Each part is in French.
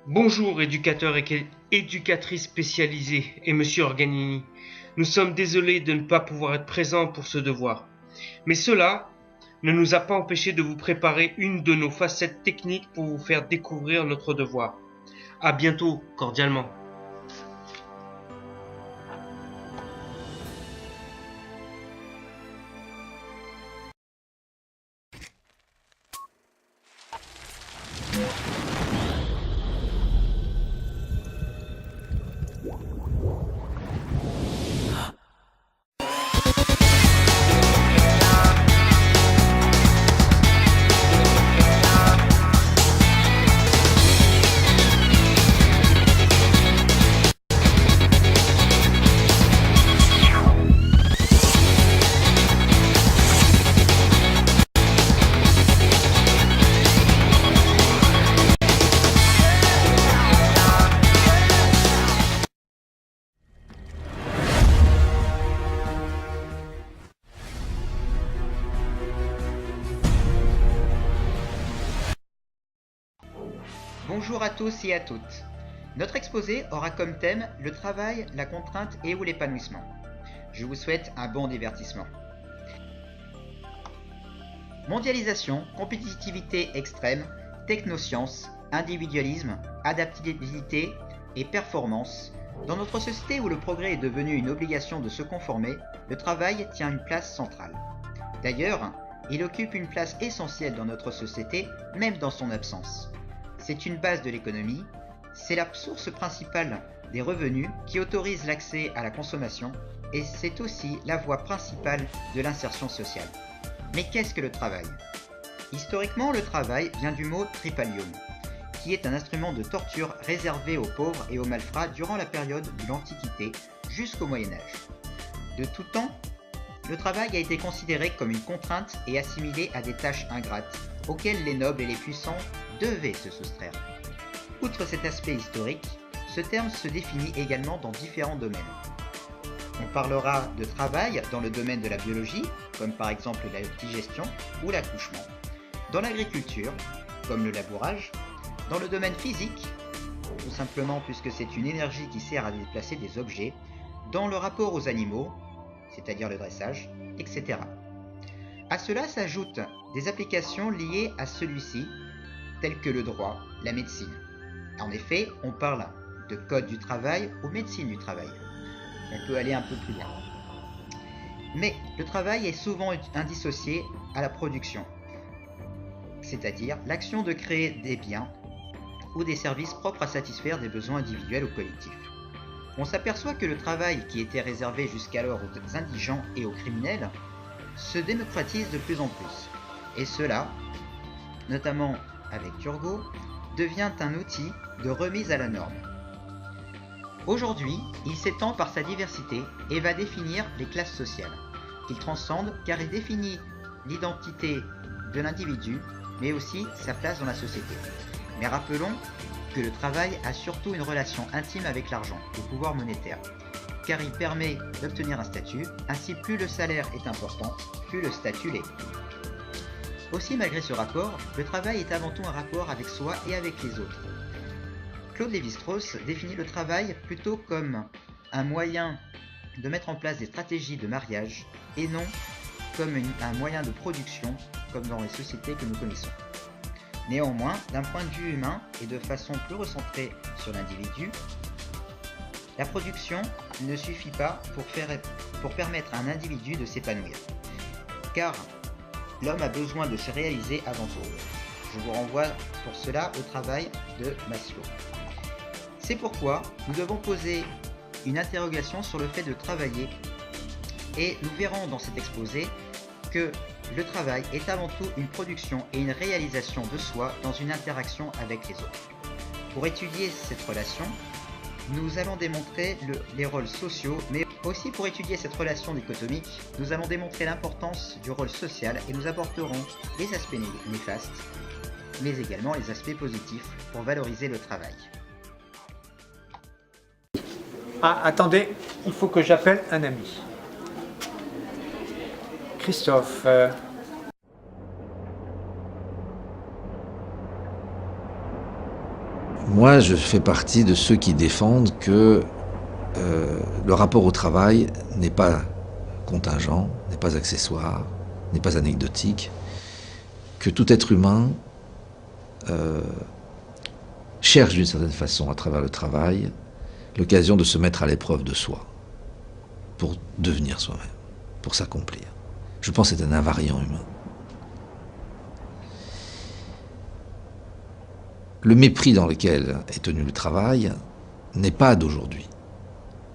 Bonjour éducateurs et éducatrices spécialisés et monsieur Organini. Nous sommes désolés de ne pas pouvoir être présents pour ce devoir. Mais cela ne nous a pas empêché de vous préparer une de nos facettes techniques pour vous faire découvrir notre devoir. À bientôt, cordialement. Bonjour à tous et à toutes. Notre exposé aura comme thème le travail, la contrainte et ou l'épanouissement. Je vous souhaite un bon divertissement. Mondialisation, compétitivité extrême, technosciences, individualisme, adaptabilité et performance. Dans notre société où le progrès est devenu une obligation de se conformer, le travail tient une place centrale. D'ailleurs, il occupe une place essentielle dans notre société, même dans son absence. C'est une base de l'économie, c'est la source principale des revenus qui autorise l'accès à la consommation et c'est aussi la voie principale de l'insertion sociale. Mais qu'est-ce que le travail? Historiquement, le travail vient du mot tripalium, qui est un instrument de torture réservé aux pauvres et aux malfrats durant la période de l'Antiquité jusqu'au Moyen-Âge. De tout temps, le travail a été considéré comme une contrainte et assimilé à des tâches ingrates, auxquelles les nobles et les puissants devaient se soustraire. Outre cet aspect historique, ce terme se définit également dans différents domaines. On parlera de travail dans le domaine de la biologie, comme par exemple la digestion ou l'accouchement, dans l'agriculture, comme le labourage, dans le domaine physique, tout simplement puisque c'est une énergie qui sert à déplacer des objets, dans le rapport aux animaux, c'est-à-dire le dressage, etc. À cela s'ajoutent des applications liées à celui-ci, telles que le droit, la médecine. En effet, on parle de code du travail ou médecine du travail. On peut aller un peu plus loin. Mais le travail est souvent indissocié à la production, c'est-à-dire l'action de créer des biens ou des services propres à satisfaire des besoins individuels ou collectifs. On s'aperçoit que le travail qui était réservé jusqu'alors aux indigents et aux criminels se démocratise de plus en plus. Et cela, notamment avec Turgot, devient un outil de remise à la norme. Aujourd'hui, il s'étend par sa diversité et va définir les classes sociales. Il transcende car il définit l'identité de l'individu, mais aussi sa place dans la société. Mais rappelons que le travail a surtout une relation intime avec l'argent, le pouvoir monétaire, car il permet d'obtenir un statut, ainsi plus le salaire est important, plus le statut l'est. Aussi, malgré ce rapport, le travail est avant tout un rapport avec soi et avec les autres. Claude Lévi-Strauss définit le travail plutôt comme un moyen de mettre en place des stratégies de mariage et non comme un moyen de production comme dans les sociétés que nous connaissons. Néanmoins, d'un point de vue humain et de façon plus recentrée sur l'individu, la production ne suffit pas pour permettre à un individu de s'épanouir. Car l'homme a besoin de se réaliser avant tout. Je vous renvoie pour cela au travail de Maslow. C'est pourquoi nous devons poser une interrogation sur le fait de travailler et nous verrons dans cet exposé que le travail est avant tout une production et une réalisation de soi dans une interaction avec les autres. Pour étudier cette relation, nous allons démontrer les rôles sociaux, mais aussi pour étudier cette relation dichotomique, nous allons démontrer l'importance du rôle social et nous apporterons les aspects néfastes, mais également les aspects positifs pour valoriser le travail. Ah, attendez, il faut que j'appelle un ami. Christophe. Moi, je fais partie de ceux qui défendent que le rapport au travail n'est pas contingent, n'est pas accessoire, n'est pas anecdotique, que tout être humain cherche d'une certaine façon, à travers le travail, l'occasion de se mettre à l'épreuve de soi, pour devenir soi-même, pour s'accomplir. Je pense que c'est un invariant humain. Le mépris dans lequel est tenu le travail n'est pas d'aujourd'hui.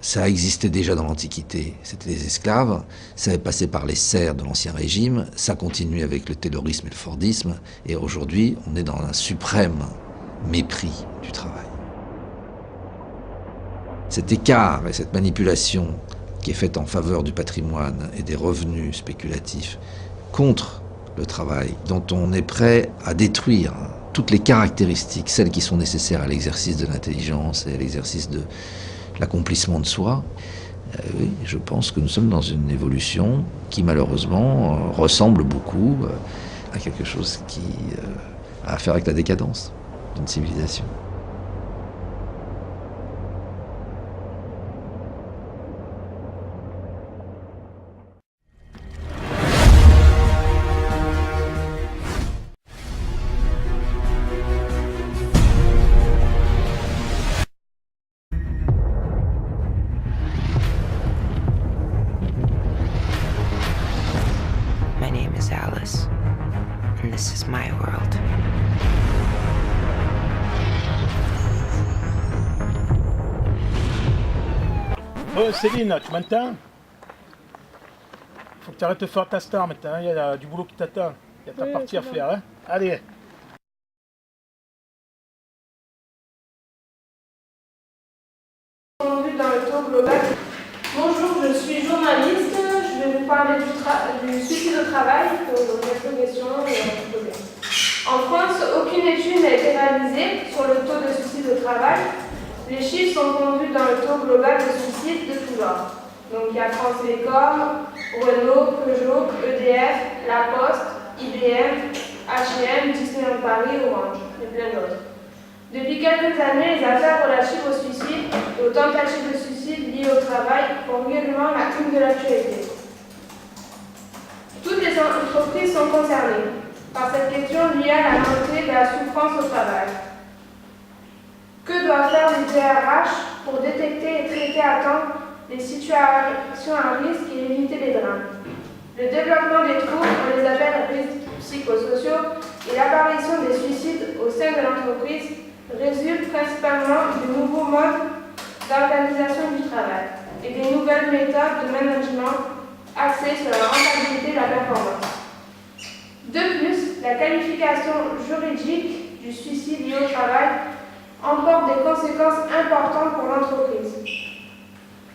Ça a existé déjà dans l'Antiquité, c'était les esclaves, ça est passé par les serfs de l'Ancien Régime, ça continue avec le taylorisme et le fordisme, et aujourd'hui on est dans un suprême mépris du travail. Cet écart et cette manipulation qui est faite en faveur du patrimoine et des revenus spéculatifs contre le travail, dont on est prêt à détruire toutes les caractéristiques, celles qui sont nécessaires à l'exercice de l'intelligence et à l'exercice de l'accomplissement de soi, oui, je pense que nous sommes dans une évolution qui malheureusement ressemble beaucoup à quelque chose qui a à faire avec la décadence d'une civilisation. My name is Alice, and this is my world. Oh Céline, tu m'entends? Faut que tu arrêtes de faire ta star maintenant, il y a du boulot qui t'attend. Il y a ta partie à faire, hein? Allez. Dans le tour global. Bonjour, je suis journaliste. Je vais vous parler du suicide au travail, pour quelques questions et un problème. En France, aucune étude n'a été réalisée sur le taux de suicide au travail. Les chiffres sont contenus dans le taux global de suicide de tout genre. Donc il y a France Télécom, Renault, Peugeot, EDF, La Poste, IBM, H&M, Disneyland Paris, Orange et plein d'autres. Depuis quelques années, les affaires relatives au suicide et aux tentatives de suicide liées au travail font régulièrement la une de l'actualité. Toutes les entreprises sont concernées par cette question liée à la montée de la souffrance au travail. Que doivent faire les DRH pour détecter et traiter à temps les situations à risque et éviter les drames? Le développement des troubles, on les appelle risques psychosociaux, et l'apparition des suicides au sein de l'entreprise résulte principalement de nouveaux modes d'organisation du travail et des nouvelles méthodes de management axées sur la rentabilité et la performance. De plus, la qualification juridique du suicide lié au travail emporte des conséquences importantes pour l'entreprise.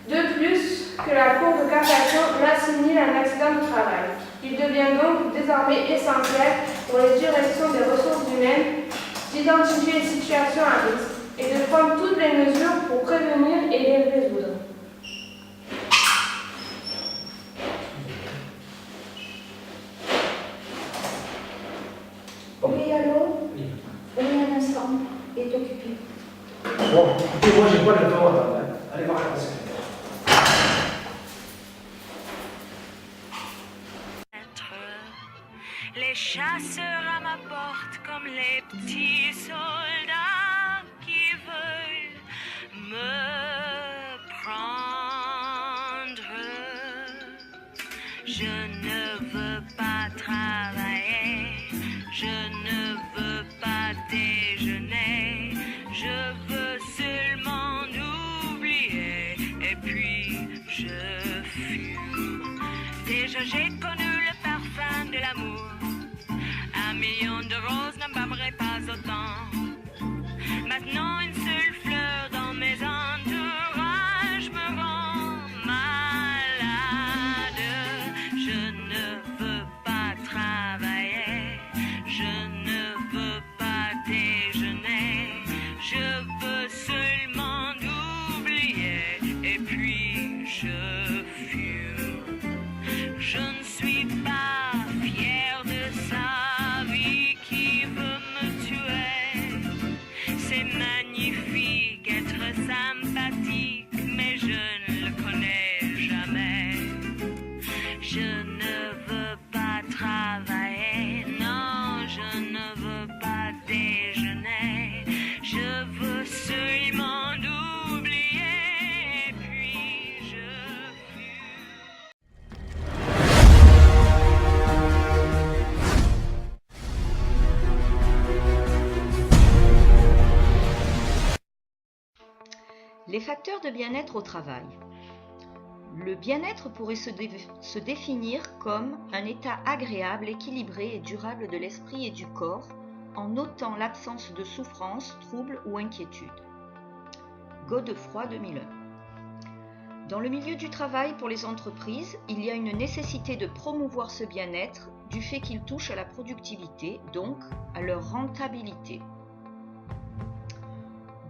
De plus que la Cour de cassation l'assimile à un accident du travail. Il devient donc désormais essentiel pour les directions des ressources humaines d'identifier les situations à risque et de prendre toutes les mesures pour prévenir et les résoudre. Oui, allô? Oui, un instant. Est occupé. Bon, écoutez, moi j'ai pas le temps, madame. Allez voir la secrétaire. Les chasseurs à ma porte comme les petits soldats qui veulent me prendre. Je ne veux pas travailler, je ne veux pas déjeuner, je veux seulement oublier et puis je fume. Déjà j'ai connu le parfum de l'amour. Un million de roses n'embâmerait pas autant. Maintenant une seule fleur dans mes entourages me rend malade. Je ne veux pas travailler, je ne veux pas déjeuner, je veux seulement oublier et puis je fume. Je ne suis pas fière de sa vie qui veut me tuer. C'est magnifique. sympathique, mais je ne le connais jamais. Je ne veux pas travailler, non, je ne veux pas déjeuner. Je veux seulement oublier, et puis je fuis. Les facteurs de bien-être au travail. Le bien-être pourrait se définir comme un état agréable, équilibré et durable de l'esprit et du corps, en notant l'absence de souffrance, troubles ou inquiétude. Godefroy 2001. Dans le milieu du travail pour les entreprises, il y a une nécessité de promouvoir ce bien-être du fait qu'il touche à la productivité, donc à leur rentabilité.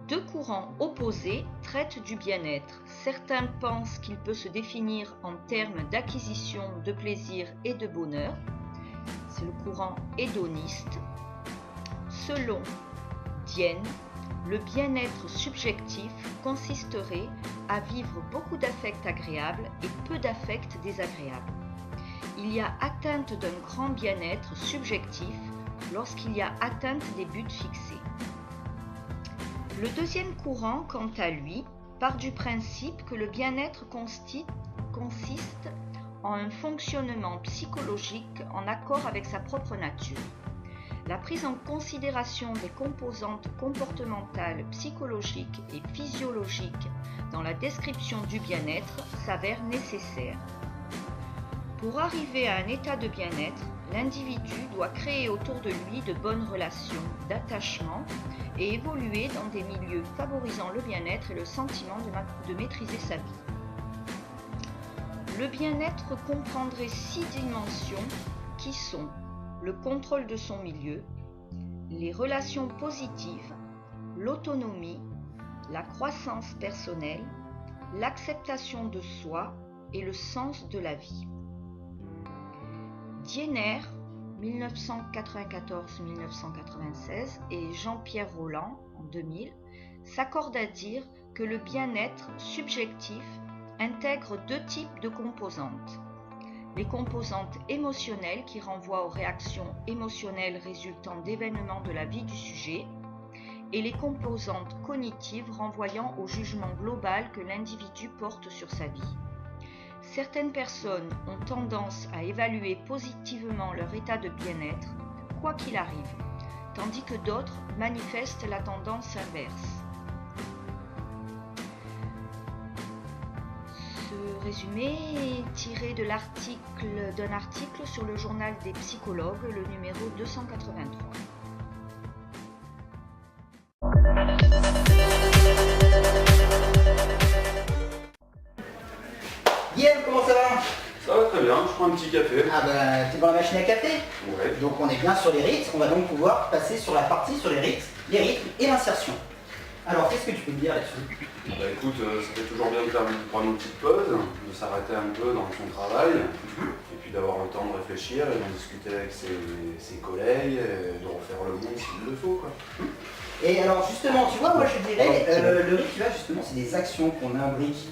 Deux courants opposés traitent du bien-être. Certains pensent qu'il peut se définir en termes d'acquisition de plaisir et de bonheur. C'est le courant hédoniste. Selon Dienne, le bien-être subjectif consisterait à vivre beaucoup d'affects agréables et peu d'affects désagréables. Il y a atteinte d'un grand bien-être subjectif lorsqu'il y a atteinte des buts fixés. Le deuxième courant, quant à lui, part du principe que le bien-être consiste en un fonctionnement psychologique en accord avec sa propre nature. La prise en considération des composantes comportementales, psychologiques et physiologiques dans la description du bien-être s'avère nécessaire. Pour arriver à un état de bien-être, l'individu doit créer autour de lui de bonnes relations d'attachement et évoluer dans des milieux favorisant le bien-être et le sentiment de maîtriser sa vie. Le bien-être comprendrait 6 dimensions qui sont le contrôle de son milieu, les relations positives, l'autonomie, la croissance personnelle, l'acceptation de soi et le sens de la vie. Diener, 1994-1996 et Jean-Pierre Roland, en 2000, s'accordent à dire que le bien-être subjectif intègre 2 types de composantes. Les composantes émotionnelles qui renvoient aux réactions émotionnelles résultant d'événements de la vie du sujet et les composantes cognitives renvoyant au jugement global que l'individu porte sur sa vie. Certaines personnes ont tendance à évaluer positivement leur état de bien-être, quoi qu'il arrive, tandis que d'autres manifestent la tendance inverse. Ce résumé est tiré d'un article sur le journal des psychologues, le numéro 283. Guillaume, comment ça va? Ça va très bien, je prends un petit café. Ah bah, t'es dans la machine à café? Ouais. Donc on est bien sur les rythmes, on va donc pouvoir passer sur la partie sur les rythmes et l'insertion. Alors, qu'est-ce que tu peux me dire là-dessus? Bah écoute, ça fait toujours bien de prendre une petite pause, de s'arrêter un peu dans son travail, et puis d'avoir le temps de réfléchir et d'en discuter avec ses collègues, et de refaire le monde s'il le faut, quoi. Et alors justement, tu vois, moi je dirais, le rituel justement, c'est des actions qu'on imbrique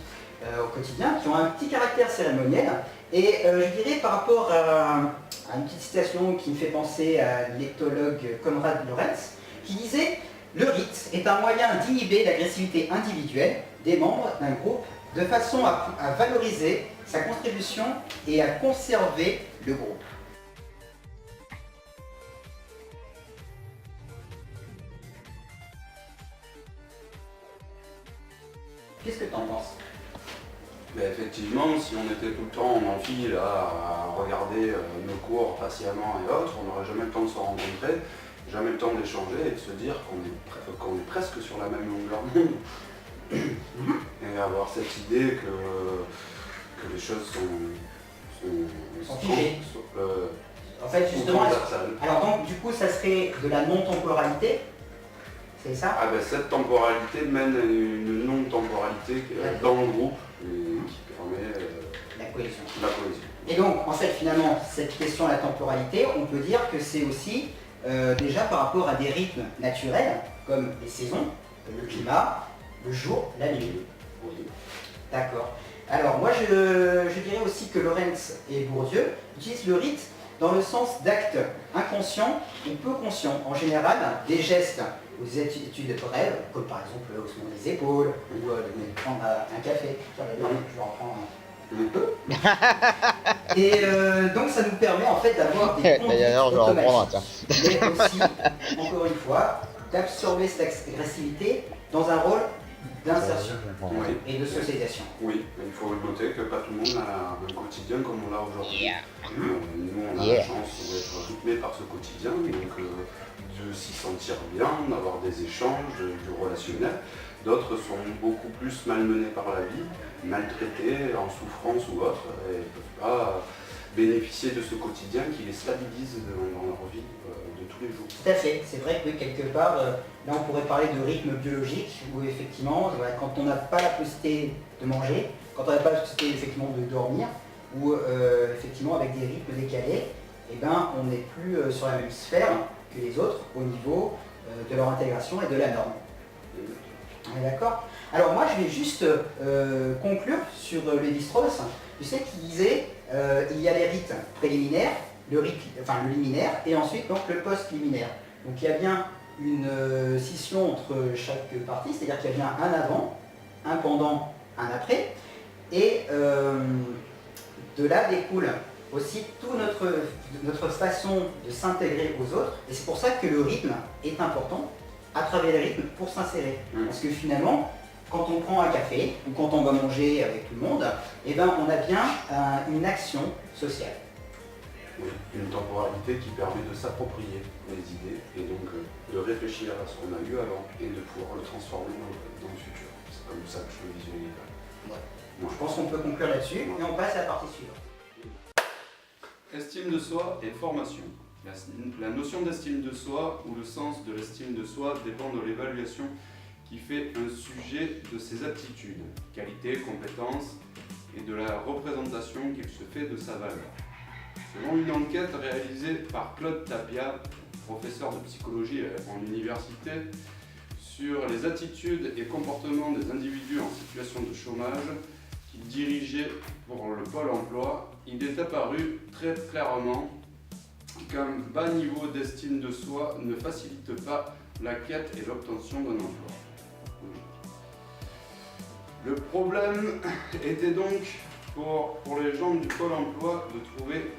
au quotidien, qui ont un petit caractère cérémoniel. Et je dirais par rapport à une petite citation qui me fait penser à l'éthologue Konrad Lorenz, qui disait « Le rite est un moyen d'inhiber l'agressivité individuelle des membres d'un groupe de façon à valoriser sa contribution et à conserver le groupe. » Qu'est-ce que tu en penses? Ben effectivement, si on était tout le temps en amphi là, à regarder nos cours patiemment et autres, on n'aurait jamais le temps de se rencontrer, jamais le temps d'échanger et de se dire qu'on est presque sur la même longueur d'onde. Et avoir cette idée que les choses sont figées. En fait, justement, alors donc du coup, ça serait de la non-temporalité, c'est ça? Ah ben cette temporalité mène à une non-temporalité dans le groupe qui permet la cohésion. La cohésion. Et donc, en fait, finalement, cette question de la temporalité, on peut dire que c'est aussi déjà par rapport à des rythmes naturels, comme les saisons, le climat, le jour, la nuit. Oui. D'accord. Alors moi je dirais aussi que Lorenz et Bourdieu utilisent le rite dans le sens d'actes inconscients ou peu conscients. En général, des gestes ou des attitudes brèves, comme par exemple le haussement des épaules ou de prendre un café. Je vais en prendre un peu. Et donc ça nous permet en fait d'avoir des conduites automatiques. Mais aussi, encore une fois, d'absorber cette agressivité dans un rôle d'insertion et de socialisation. Oui, il faut noter que pas tout le monde a un quotidien comme on l'a aujourd'hui. Nous, on a la chance d'être rythmé par ce quotidien, donc de s'y sentir bien, d'avoir des échanges, du relationnel. D'autres sont beaucoup plus malmenés par la vie, maltraités, en souffrance ou autre, et ne peuvent pas bénéficier de ce quotidien qui les stabilise dans leur vie de tous les jours. Tout à fait, c'est vrai que quelque part, là on pourrait parler de rythme biologique, où effectivement, quand on n'a pas la possibilité de manger, quand on n'a pas la possibilité effectivement de dormir, ou effectivement avec des rythmes décalés, eh ben, on n'est plus sur la même sphère que les autres au niveau de leur intégration et de la norme. On est d'accord? Alors moi je vais juste conclure sur Lévi-Strauss. Je sais qu'il disait il y a les rites préliminaires, le liminaire et ensuite donc le post-liminaire. Donc il y a bien une scission entre chaque partie, c'est-à-dire qu'il y a bien un avant, un pendant, un après, et de là découle aussi toute notre façon de s'intégrer aux autres, et c'est pour ça que le rythme est important, à travers le rythme pour s'insérer. Parce que finalement, quand on prend un café ou quand on va manger avec tout le monde, eh ben, on a bien une action sociale. Oui, une temporalité qui permet de s'approprier les idées et donc de réfléchir à ce qu'on a eu avant et de pouvoir le transformer dans le futur. C'est comme ça que je le visualise. Ouais. Je pense qu'on peut conclure là-dessus et on passe à la partie suivante. Estime de soi et formation. La notion d'estime de soi ou le sens de l'estime de soi dépend de l'évaluation qui fait un sujet de ses aptitudes, qualités, compétences et de la représentation qu'il se fait de sa valeur. Selon une enquête réalisée par Claude Tapia, professeur de psychologie en université, sur les attitudes et comportements des individus en situation de chômage qu'il dirigeait pour le Pôle emploi, il est apparu très clairement qu'un bas niveau d'estime de soi ne facilite pas la quête et l'obtention d'un emploi. Le problème était donc pour les gens du Pôle emploi de trouver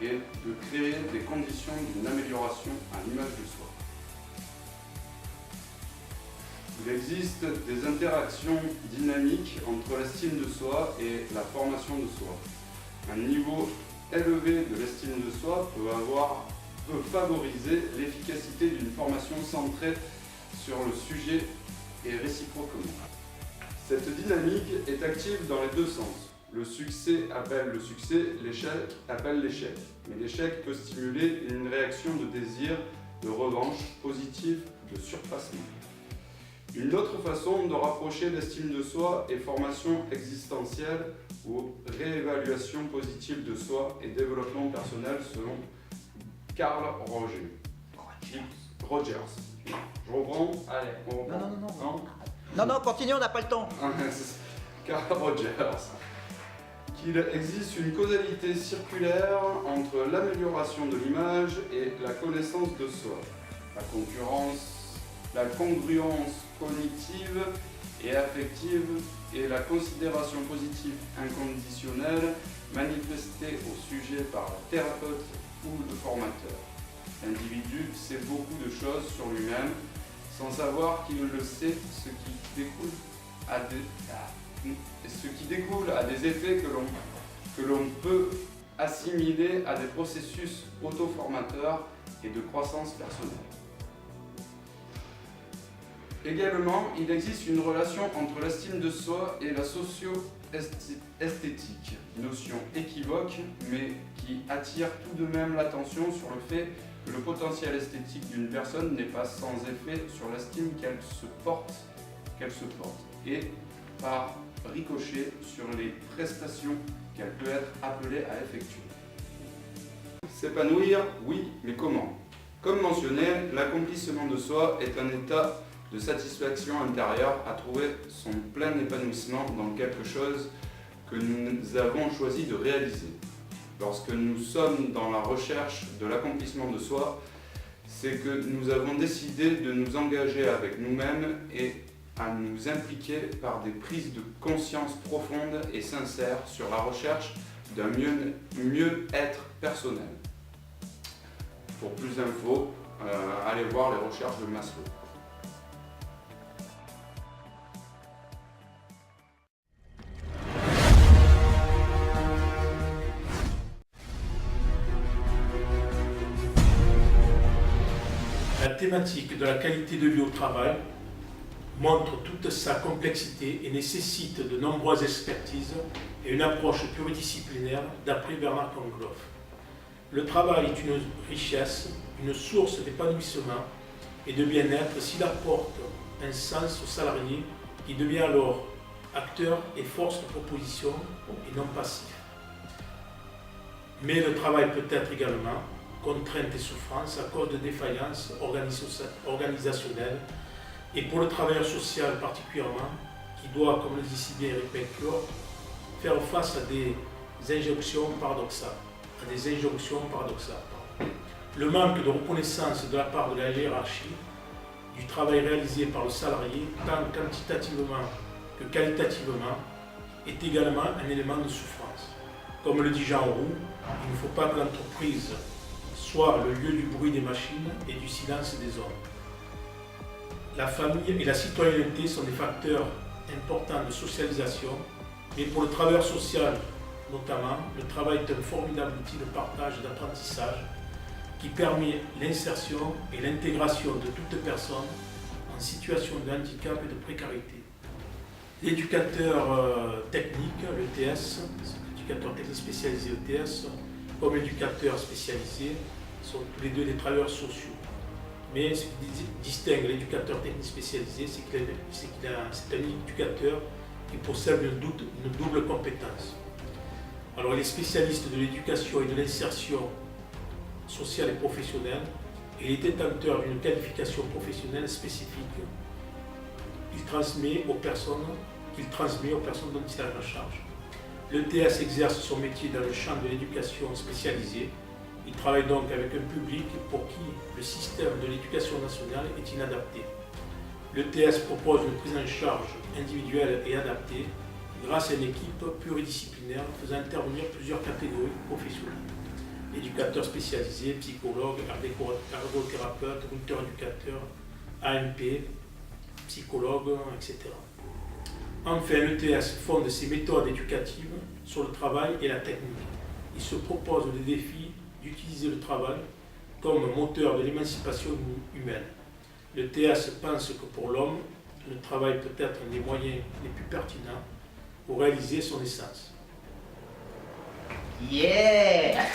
et de créer des conditions d'une amélioration à l'image de soi. Il existe des interactions dynamiques entre l'estime de soi et la formation de soi. Un niveau élevé de l'estime de soi peut favoriser l'efficacité d'une formation centrée sur le sujet et réciproquement. Cette dynamique est active dans les deux sens. Le succès appelle le succès, l'échec appelle l'échec. Mais l'échec peut stimuler une réaction de désir, de revanche, positive, de surpassement. Une autre façon de rapprocher l'estime de soi est formation existentielle ou réévaluation positive de soi et développement personnel selon Carl Rogers. Je reprends. Allez, on reprend. Non, continue, on n'a pas le temps. Carl Rogers. Qu'il existe une causalité circulaire entre l'amélioration de l'image et la connaissance de soi. La congruence cognitive et affective et la considération positive inconditionnelle manifestée au sujet par le thérapeute ou le formateur. L'individu sait beaucoup de choses sur lui-même sans savoir qu'il le sait, ce qui découle à des effets que l'on peut assimiler à des processus auto-formateurs et de croissance personnelle. Également, il existe une relation entre l'estime de soi et la socio-esthétique, notion équivoque mais qui attire tout de même l'attention sur le fait que le potentiel esthétique d'une personne n'est pas sans effet sur l'estime qu'elle se porte et par ricochet sur les prestations qu'elle peut être appelée à effectuer. S'épanouir, oui, mais comment? Comme mentionné, l'accomplissement de soi est un état de satisfaction intérieure à trouver son plein épanouissement dans quelque chose que nous avons choisi de réaliser. Lorsque nous sommes dans la recherche de l'accomplissement de soi, c'est que nous avons décidé de nous engager avec nous-mêmes et à nous impliquer par des prises de conscience profondes et sincères sur la recherche d'un mieux-être personnel. Pour plus d'infos, allez voir les recherches de Maslow. La thématique de la qualité de vie au travail montre toute sa complexité et nécessite de nombreuses expertises et une approche pluridisciplinaire d'après Bernard Kongloff. Le travail est une richesse, une source d'épanouissement et de bien-être s'il apporte un sens au salarié qui devient alors acteur et force de proposition et non passif. Mais le travail peut être également contrainte et souffrance à cause de défaillances organisationnelles et pour le travailleur social particulièrement, qui doit, comme le dit si bien Eric McClure, faire face à des injonctions paradoxales. Le manque de reconnaissance de la part de la hiérarchie du travail réalisé par le salarié, tant quantitativement que qualitativement, est également un élément de souffrance. Comme le dit Jean Roux, il ne faut pas que l'entreprise soit le lieu du bruit des machines et du silence des hommes. La famille et la citoyenneté sont des facteurs importants de socialisation, mais pour le travailleur social notamment, le travail est un formidable outil de partage et d'apprentissage qui permet l'insertion et l'intégration de toute personne en situation de handicap et de précarité. L'éducateur technique, l'ETS, l'éducateur technique spécialisé ETS, comme l'éducateur spécialisé, sont tous les deux des travailleurs sociaux. Mais ce qui distingue l'éducateur technique spécialisé, c'est un éducateur qui possède une double compétence. Alors, il est spécialiste de l'éducation et de l'insertion sociale et professionnelle, et il est détenteur d'une qualification professionnelle spécifique qu'il transmet aux personnes dont il a la charge. L'ETS exerce son métier dans le champ de l'éducation spécialisée. Il travaille donc avec un public pour qui le système de l'éducation nationale est inadapté. L'ETS propose une prise en charge individuelle et adaptée grâce à une équipe pluridisciplinaire faisant intervenir plusieurs catégories professionnelles. Éducateur spécialisé, psychologue, ergothérapeute, routeur-éducateur, AMP, psychologue, etc. Enfin, l'ETS fonde ses méthodes éducatives sur le travail et la technique. Il se propose des défis d'utiliser le travail comme moteur de l'émancipation humaine. L'ETS pense que pour l'homme, le travail peut être un des moyens les plus pertinents pour réaliser son essence. Yeah!